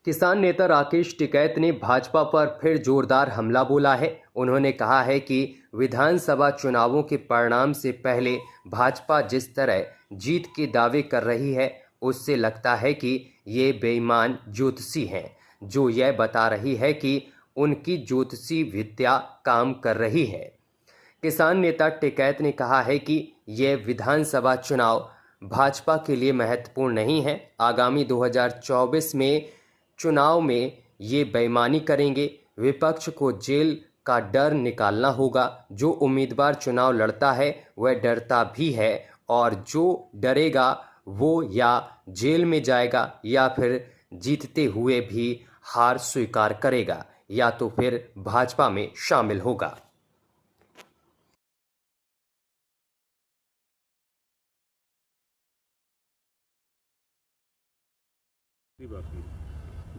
किसान नेता राकेश टिकैत ने भाजपा पर फिर जोरदार हमला बोला है। उन्होंने कहा है कि विधानसभा चुनावों के परिणाम से पहले भाजपा जिस तरह जीत के दावे कर रही है, उससे लगता है कि ये बेईमान ज्योतिषी हैं, जो यह बता रही है कि उनकी ज्योतिषी विद्या काम कर रही है। किसान नेता टिकैत ने कहा है कि ये विधानसभा चुनाव भाजपा के लिए महत्वपूर्ण नहीं है। आगामी 2024 में चुनाव में ये बेईमानी करेंगे। विपक्ष को जेल का डर निकालना होगा। जो उम्मीदवार चुनाव लड़ता है वह डरता भी है, और जो डरेगा वो या जेल में जाएगा या फिर जीतते हुए भी हार स्वीकार करेगा, या तो फिर भाजपा में शामिल होगा।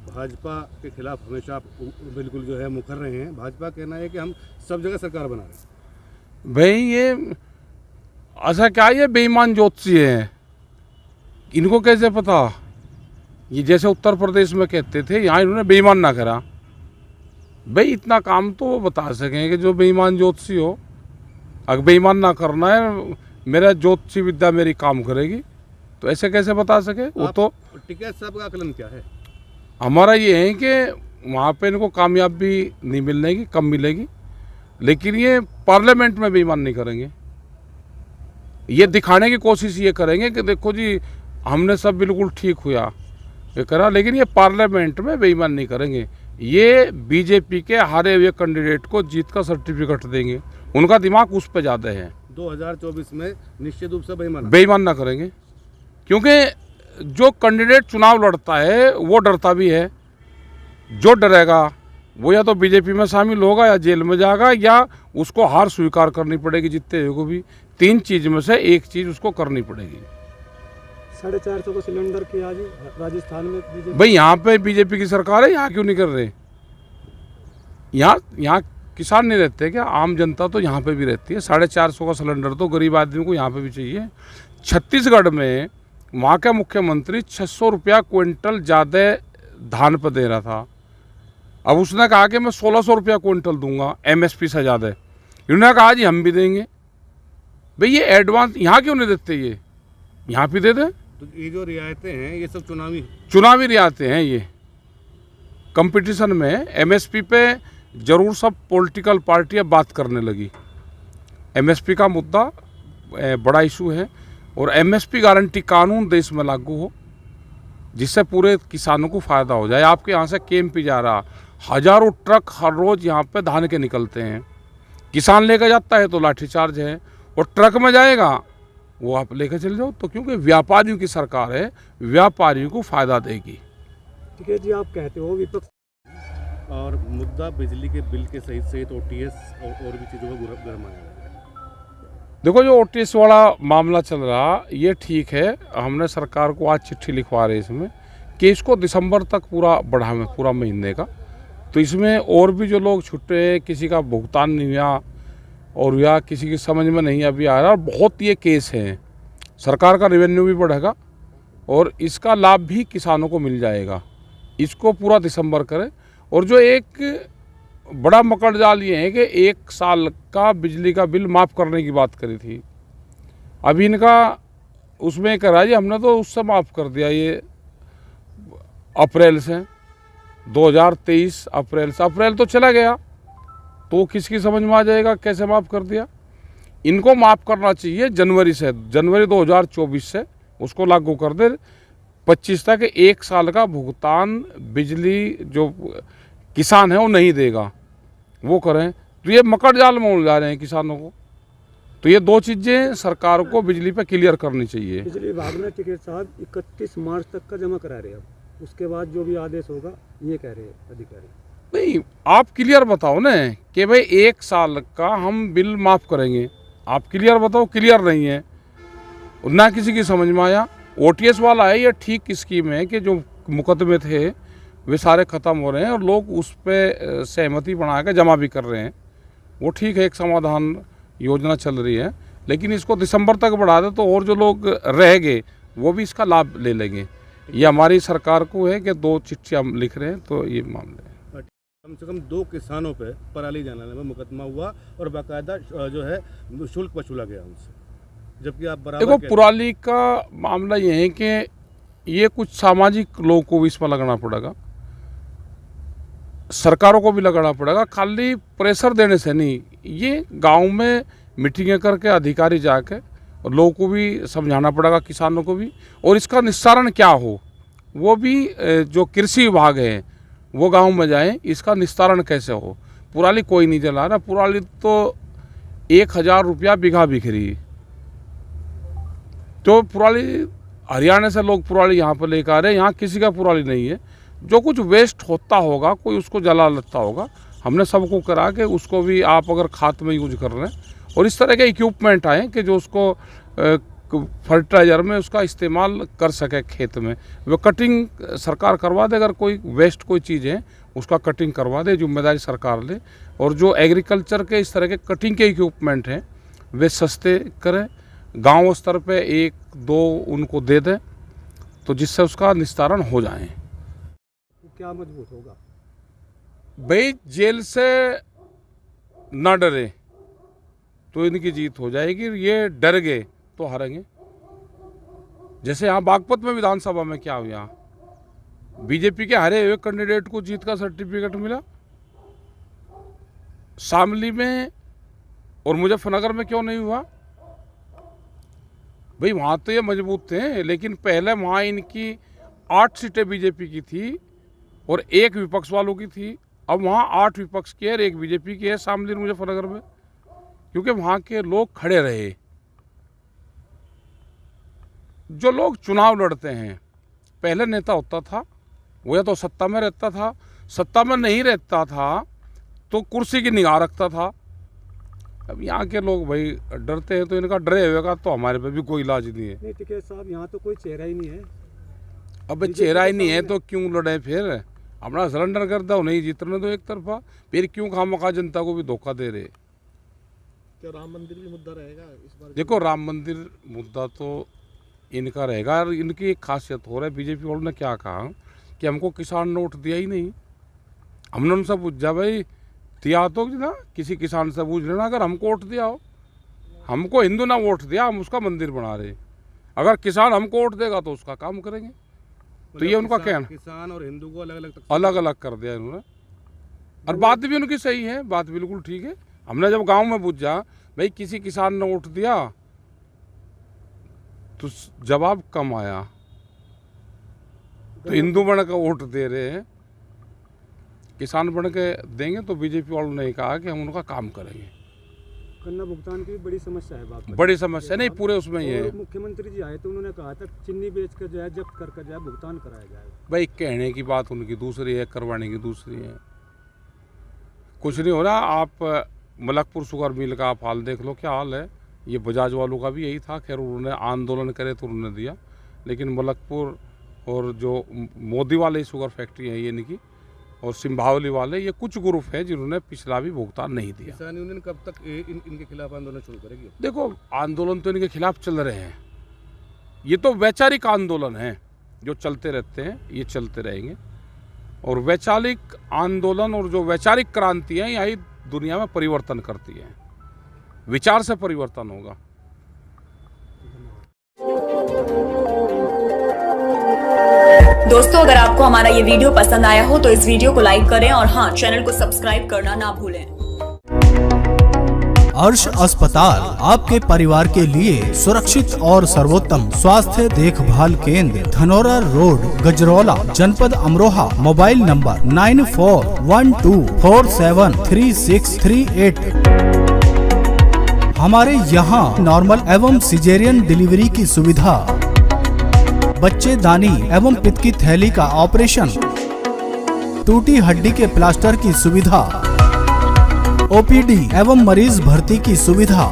भाजपा के खिलाफ हमेशा आप बिल्कुल जो है मुकर रहे हैं। भाजपा कहना है कि हम सब जगह सरकार बना रहे हैं। भाई ये ऐसा क्या, ये बेईमान ज्योतिषी हैं, इनको कैसे पता? ये जैसे उत्तर प्रदेश में कहते थे, यहाँ इन्होंने बेईमान ना करा। भाई इतना काम तो वो बता सकें कि जो बेईमान ज्योतिषी हो, अगर बेईमान ना करना है, मेरा ज्योतिषी विद्या मेरी काम करेगी, तो ऐसे कैसे बता सके? वो तो टिकैत साहब का आकलन क्या है? हमारा ये है कि वहाँ पे इनको कामयाबी नहीं मिलने की, कम मिलेगी, लेकिन ये पार्लियामेंट में बेईमान नहीं करेंगे। ये दिखाने की कोशिश ये करेंगे कि देखो जी हमने सब बिल्कुल ठीक हुआ ये करा, लेकिन ये पार्लियामेंट में बेईमान नहीं करेंगे। ये बीजेपी के हारे हुए कैंडिडेट को जीत का सर्टिफिकेट देंगे। उनका दिमाग उस पर ज़्यादा है। 2024 में निश्चित रूप से बेईमान ना करेंगे, क्योंकि जो कैंडिडेट चुनाव लड़ता है वो डरता भी है। जो डरेगा वो या तो बीजेपी में शामिल होगा या जेल में जाएगा, या उसको हार स्वीकार करनी पड़ेगी जीतते हुए को भी। तीन चीज में से एक चीज उसको करनी पड़ेगी। 450 को सिलेंडर की आज राजस्थान में बीजेपी। भाई यहाँ पे बीजेपी की सरकार है, यहाँ क्यों नहीं कर रहे? यहाँ किसान नहीं रहते क्या? आम जनता तो यहाँ पे भी रहती है। 450 का सिलेंडर तो गरीब आदमी को यहाँ पे भी चाहिए। छत्तीसगढ़ में वहाँ का मुख्यमंत्री 600 रुपया क्विंटल ज़्यादा धान पर दे रहा था। अब उसने कहा कि मैं 1600 रुपया क्विंटल दूंगा एमएसपी से ज़्यादा। इन्होंने कहा जी हम भी देंगे। भाई ये एडवांस यहाँ क्यों नहीं देते? ये यहाँ भी दे दें। तो ये जो रियायतें हैं ये सब चुनावी रियायतें हैं। ये कंपटीशन में एमएसपी पे जरूर सब पॉलिटिकल पार्टियाँ बात करने लगी। एमएसपी का मुद्दा बड़ा इशू है, और एमएसपी गारंटी कानून देश में लागू हो, जिससे पूरे किसानों को फ़ायदा हो जाए। आपके यहाँ से केएमपी जा रहा, हज़ारों ट्रक हर रोज़ यहाँ पे धान के निकलते हैं। किसान लेकर जाता है तो लाठीचार्ज है, और ट्रक में जाएगा वो आप लेकर चले जाओ। तो क्योंकि व्यापारियों की सरकार है, व्यापारियों को फ़ायदा देगी। ठीक है जी, आप कहते हो विपक्ष और मुद्दा बिजली के बिल के सहित ओटीएस और भी चीज़ों का गर्म आया है। देखो जो ओटीएस वाला मामला चल रहा ये ठीक है। हमने सरकार को आज चिट्ठी लिखवा रहे इसमें कि इसको दिसंबर तक पूरा महीने का, तो इसमें और भी जो लोग छुट्टे हैं, किसी का भुगतान नहीं हुआ और या किसी की समझ में नहीं अभी आ रहा, और बहुत ये केस हैं। सरकार का रेवेन्यू भी बढ़ेगा और इसका लाभ भी किसानों को मिल जाएगा। इसको पूरा दिसंबर करें। और जो एक बड़ा मकड़ जाल ये है कि 1 साल का बिजली का बिल माफ़ करने की बात करी थी। अभी इनका उसमें करा जी हमने तो उससे माफ़ कर दिया, ये अप्रैल से 2023 अप्रैल से। अप्रैल तो चला गया, तो किसकी समझ में आ जाएगा कैसे माफ़ कर दिया? इनको माफ़ करना चाहिए जनवरी 2024 से उसको लागू कर दे। 25 तक 1 साल का भुगतान बिजली जो किसान है वो नहीं देगा, वो करें। तो ये मकड़ जाल में उलझा रहे हैं किसानों को। तो ये दो चीज़ें सरकार को बिजली पे क्लियर करनी चाहिए। बिजली विभाग ने टिकैत साहब 31 मार्च तक का जमा करा रहे हैं। अब उसके बाद जो भी आदेश होगा ये कह रहे हैं अधिकारी। नहीं, आप क्लियर बताओ ना कि भाई 1 साल का हम बिल माफ़ करेंगे। आप क्लियर बताओ। क्लियर नहीं है, ना किसी की समझ में आया। ओटीएस वाला है ये ठीक स्कीम है कि जो मुकदमे थे वे सारे ख़त्म हो रहे हैं और लोग उस पर सहमति बना के जमा भी कर रहे हैं। वो ठीक है, एक समाधान योजना चल रही है, लेकिन इसको दिसंबर तक बढ़ा दे तो और जो लोग रह गए वो भी इसका लाभ ले लेंगे। ये हमारी सरकार को है कि 2 चिट्ठी हम लिख रहे हैं, तो ये मामले है। कम से कम 2 किसानों पे पराली जलाने में मुकदमा हुआ और बाकायदा जो है शुल्क वसूला गया उनसे, जबकि आप बराबर देखो पराली का मामला ये है कि ये कुछ सामाजिक लोगों को भी इसमें लगाना पड़ेगा, सरकारों को भी लगाना पड़ेगा। खाली प्रेशर देने से नहीं, ये गांव में मीटिंगें करके अधिकारी जाके और लोगों को भी समझाना पड़ेगा, किसानों को भी, और इसका निस्तारण क्या हो वो भी जो कृषि विभाग है वो गांव में जाए, इसका निस्तारण कैसे हो। पराली कोई नहीं जला रहा, पराली तो 1000 रुपया बीघा बिक रही है। तो पराली हरियाणा से लोग पराली यहाँ पर लेकर आ रहे हैं, यहाँ किसी का पराली नहीं है। जो कुछ वेस्ट होता होगा कोई उसको जला लेता होगा, हमने सबको करा के उसको भी आप अगर खाद में यूज कर रहे हैं, और इस तरह के इक्विपमेंट आए कि जो उसको फर्टिलाइज़र में उसका इस्तेमाल कर सके खेत में। वो कटिंग सरकार करवा दे, अगर कोई वेस्ट कोई चीज़ है उसका कटिंग करवा दे, जिम्मेदारी सरकार ले। और जो एग्रीकल्चर के इस तरह के कटिंग के इक्विपमेंट हैं वे सस्ते करें, गांव स्तर पे 1-2 उनको दे दें, तो जिससे उसका निस्तारण हो जाए। क्या मजबूत होगा भाई, जेल से ना डरे तो इनकी जीत हो जाएगी, ये डर गए तो हारेंगे। जैसे यहाँ बागपत में विधानसभा में क्या हुआ, बीजेपी के हारे हुए कैंडिडेट को जीत का सर्टिफिकेट मिला। शामली में और मुजफ्फरनगर में क्यों नहीं हुआ भाई? वहाँ तो ये मजबूत थे, लेकिन पहले वहाँ इनकी 8 सीटें बीजेपी की थी और 1 विपक्ष वालों की थी। अब वहाँ 8 विपक्ष की है और 1 बीजेपी की है शामली मुजफ्फरनगर में, क्योंकि वहाँ के लोग खड़े रहे। जो लोग चुनाव लड़ते हैं, पहले नेता होता था वो या तो सत्ता में रहता था, सत्ता में नहीं रहता था तो कुर्सी की निगाह रखता था। अब यहाँ के लोग भाई डरते हैं, तो इनका डरे हुए का तो हमारे पे भी कोई इलाज नहीं है। नहीं टिकैत साहब, यहाँ तो कोई चेहरा ही नहीं है। अब चेहरा ही नहीं है तो क्यों लड़े फिर? अपना सरेंडर कर दो, नहीं जीतने दो एक तरफा, फिर क्यों खामखा जनता को भी धोखा दे रहे? क्या राम मंदिर भी मुद्दा रहेगा इस बार? देखो, राम मंदिर मुद्दा तो इनका रहेगा। और इनकी एक खासियत हो रहा है, बीजेपी वालों ने क्या कहा कि हमको किसान ने वोट दिया ही नहीं। हमने उनसे पूछा भाई दिया तो ना, किसी किसान से पूछ लेना, अगर हमको वोट दिया हो, हमको हिंदू ना वोट दिया, हम उसका मंदिर बना रहे। अगर किसान हमको वोट देगा तो उसका काम करेंगे। तो ये उनका कहना, किसान और हिंदू को अलग अलग कर दिया इन्होंने। और बात भी उनकी सही है, बात बिल्कुल ठीक है। हमने जब गांव में पूछा भाई किसी किसान ने वोट दिया, तो जवाब कम आया। तो हिंदू बन के वोट दे रहे हैं, किसान बन के देंगे तो बीजेपी वालों ने कहा कि हम उनका काम करेंगे। गन्ना भुगतान की बड़ी समस्या है। बात बड़ी समस्या नहीं, पूरे उसमें ही है। मुख्यमंत्री जी आए तो उन्होंने कहा था चीनी बेच कर जो है जब्त कर जो है भुगतान कराया जाएगा। भाई कहने की बात उनकी दूसरी है, करवाने की दूसरी है। कुछ नहीं हो रहा। आप मलकपुर शुगर मिल का आप हाल देख लो, क्या हाल है। ये बजाज वालों का भी यही था, खैर उन्होंने आंदोलन करे तो उन्होंने दिया, लेकिन मलकपुर और जो मोदी वाले शुगर फैक्ट्री है ये इनकी, और सिंभावली वाले, ये कुछ ग्रुप है जिन्होंने पिछला भी भुगतान नहीं दिया। किसान यूनियन कब तक इनके खिलाफ आंदोलन शुरू करेगी? देखो, आंदोलन तो इनके खिलाफ चल रहे हैं। ये तो वैचारिक आंदोलन है जो चलते रहते हैं, ये चलते रहेंगे। और वैचारिक आंदोलन और जो वैचारिक क्रांति है यही दुनिया में परिवर्तन करती है। विचार से परिवर्तन होगा। दोस्तों, अगर आपको हमारा ये वीडियो पसंद आया हो तो इस वीडियो को लाइक करें और हाँ, चैनल को सब्सक्राइब करना ना भूलें। अर्श अस्पताल आपके परिवार के लिए सुरक्षित और सर्वोत्तम स्वास्थ्य देखभाल केंद्र, धनोरा रोड, गजरौला, जनपद अमरोहा। Mobile number 9412473638। हमारे यहाँ नॉर्मल एवं सिजेरियन डिलीवरी की सुविधा, बच्चेदानी एवं पित्त की थैली का ऑपरेशन, टूटी हड्डी के प्लास्टर की सुविधा, ओपीडी एवं मरीज भर्ती की सुविधा,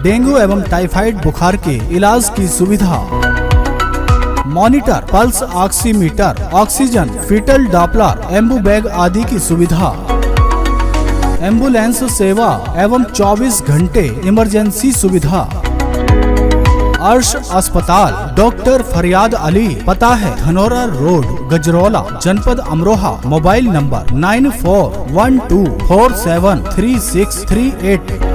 डेंगू एवं टाइफाइड बुखार के इलाज की सुविधा, monitor, pulse oximeter, oxygen, fetal doppler, Ambu bag आदि की सुविधा, एम्बुलेंस सेवा एवं 24 घंटे इमरजेंसी सुविधा, अर्श अस्पताल, डॉक्टर फरियाद अली, पता है धनोरा रोड, गजरौला, जनपद अमरोहा। Mobile number 9412473638।